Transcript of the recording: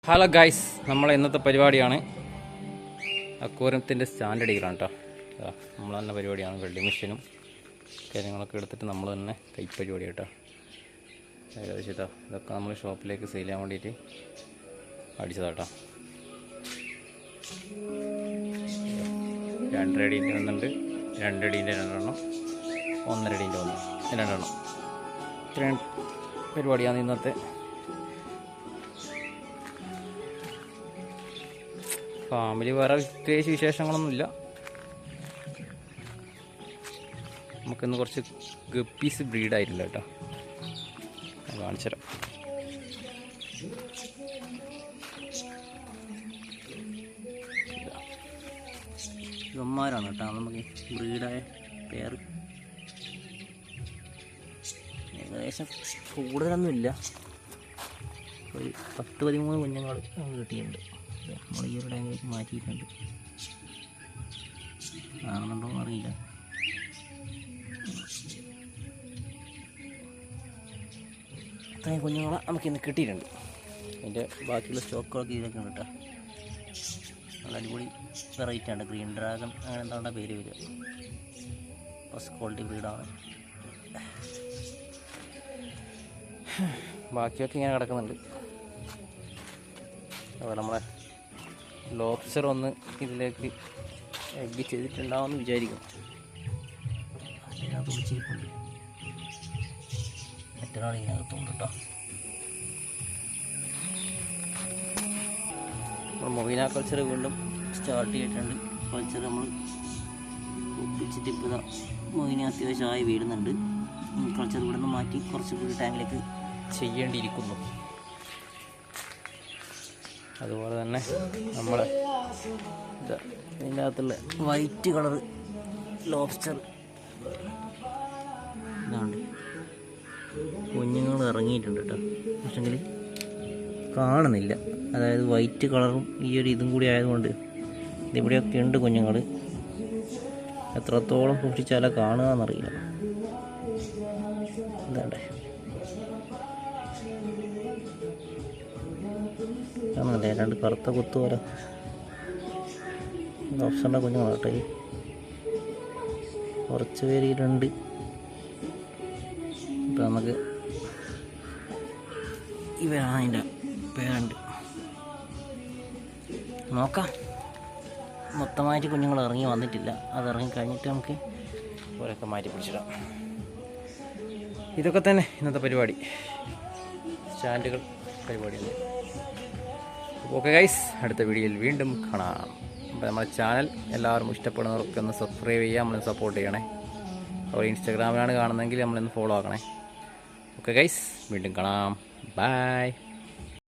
Hello guys, നമ്മളെ ഇന്നത്തെ പരിപാടിയാണ് അക്വേറിയത്തിൻ്റെ സ്റ്റാൻഡ് അടിക്കണം കേട്ടോ. നമ്മൾ തന്നെ പരിപാടിയാണ്. വെൽഡിംഗ് മെഷീനും കാര്യങ്ങളൊക്കെ എടുത്തിട്ട് നമ്മൾ തന്നെ കൈപ്പരിപാടി കേട്ടോ. ഏകദേശം ഇതൊക്കെ നമ്മൾ ഷോപ്പിലേക്ക് സെയിൽ ചെയ്യാൻ വേണ്ടിയിട്ട് അടിച്ചതാട്ടോ. 2 അടീൻ്റെ ഒന്നുണ്ട്, 2 അടീൻ്റെ 2 1.5 അടീൻ്റെ 2 ഇത്രയും പരിപാടിയാണ് ഇന്നത്തെ. ഫാമിലി വേറെ പ്രത്യേകിച്ച് വിശേഷങ്ങളൊന്നുമില്ല. നമുക്കിന്ന് കുറച്ച് ഗപ്പീസ് ബ്രീഡായിട്ടില്ല കേട്ടോ, കാണിച്ചുതരാം. ഇവന്മാരാണ് കേട്ടോ നമുക്ക് ബ്രീഡായ പേർ. ഏകദേശം കൂടുതലൊന്നുമില്ല, ഒരു 10-13 കുഞ്ഞുങ്ങൾ കിട്ടിയിട്ടുണ്ട്. നമ്മൾ ഈ ഒരു ടാങ്കിലേക്ക് മാറ്റിയിട്ടുണ്ട്. കാണുന്നുണ്ടോ അറിയില്ല. ഇത്രയും കുഞ്ഞുങ്ങളെ നമുക്കിന്ന് കിട്ടിയിട്ടുണ്ട്. അതിൻ്റെ ബാക്കിയുള്ള സ്റ്റോക്കുകളൊക്കെ ഇതിലൊക്കെ ഉണ്ട് കേട്ടോ. നല്ല അടിപൊളി വെറൈറ്റി ആണ്. ഗ്രീൻ ഡ്രാഗൺ അങ്ങനെ എന്താണ് പേര് വരിക. ഫസ്റ്റ് ക്വാളിറ്റി ബ്രീഡാണ്. ബാക്കിയൊക്കെ ഇങ്ങനെ കിടക്കുന്നുണ്ട്. അതുപോലെ നമ്മളെ ലോബ്സ്റ്റർ ഒന്ന് ഇതിലേക്ക് എഗ്ഗ് ചെയ്തിട്ടുണ്ടാവുമെന്ന് വിചാരിക്കും. അതിനകത്ത് വിളിച്ചിരിപ്പുണ്ട്. മറ്റൊരാൾ ഇതിനകത്തുണ്ട് കേട്ടോ. നമ്മൾ മൊബൈന കൾച്ചർ വീണ്ടും സ്റ്റാർട്ട് ചെയ്തിട്ടുണ്ട്. കൾച്ചർ നമ്മൾ ഒപ്പിച്ചിട്ട് ഇപ്പോൾ മൊബൈന അത്യാവശ്യമായി വീഴുന്നുണ്ട്. കൾച്ചർ ഇവിടെ നിന്ന് മാറ്റി കുറച്ചുകൂടി ടാങ്കിലേക്ക് ചെയ്യേണ്ടിയിരിക്കുന്നു. അതുപോലെ തന്നെ നമ്മൾ ഇതിൻ്റെ അകത്തുള്ള വൈറ്റ് കളർ ലോബ്സ്റ്റർ ഇതാണ്ട് കുഞ്ഞുങ്ങൾ ഇറങ്ങിയിട്ടുണ്ട് കേട്ടോ. പക്ഷെങ്കിൽ കാണുന്നില്ല. അതായത് വൈറ്റ് കളറും ഈ ഒരു ഇതും കൂടി ആയതുകൊണ്ട് ഇതിവിടെയൊക്കെ ഉണ്ട് കുഞ്ഞുങ്ങൾ. എത്രത്തോളം സൂക്ഷിച്ചാലേ കാണുക എന്നറിയില്ല. ഇതാണ്ടേ കാണുന്നില്ലേ, 2 കറുത്ത കുത്തു പോലെ ഓപ്ഷൻ്റെ കുഞ്ഞുങ്ങളാട്ടെ. കുറച്ച് പേര് ഇതിലുണ്ട്. ഇപ്പം നമുക്ക് ഇവരാണ് അതിൻ്റെ പേരുണ്ട്. നോക്കാം. മൊത്തമായിട്ട് കുഞ്ഞുങ്ങൾ ഇറങ്ങി വന്നിട്ടില്ല. അത് ഇറങ്ങി കഴിഞ്ഞിട്ട് നമുക്ക് ഓരോക്കെ മാറ്റി പിടിച്ചിടാം. ഇതൊക്കെ തന്നെ ഇന്നത്തെ പരിപാടി. സ്റ്റാൻഡുകൾ പരിപാടിയുണ്ട്. ഓക്കെ ഗൈസ്, അടുത്ത വീഡിയോയിൽ വീണ്ടും കാണാം. അപ്പോൾ നമ്മുടെ ചാനൽ എല്ലാവരും ഇഷ്ടപ്പെടുന്നവർക്ക് ഒന്ന് സബ്സ്ക്രൈബ് ചെയ്യുക, നമ്മളൊന്ന് സപ്പോർട്ട് ചെയ്യണേ. അപ്പോൾ ഇൻസ്റ്റാഗ്രാമിലാണ് കാണുന്നതെങ്കിൽ നമ്മളൊന്ന് ഫോളോ ആക്കണേ. ഓക്കെ ഗൈസ്, വീണ്ടും കാണാം. ബൈ.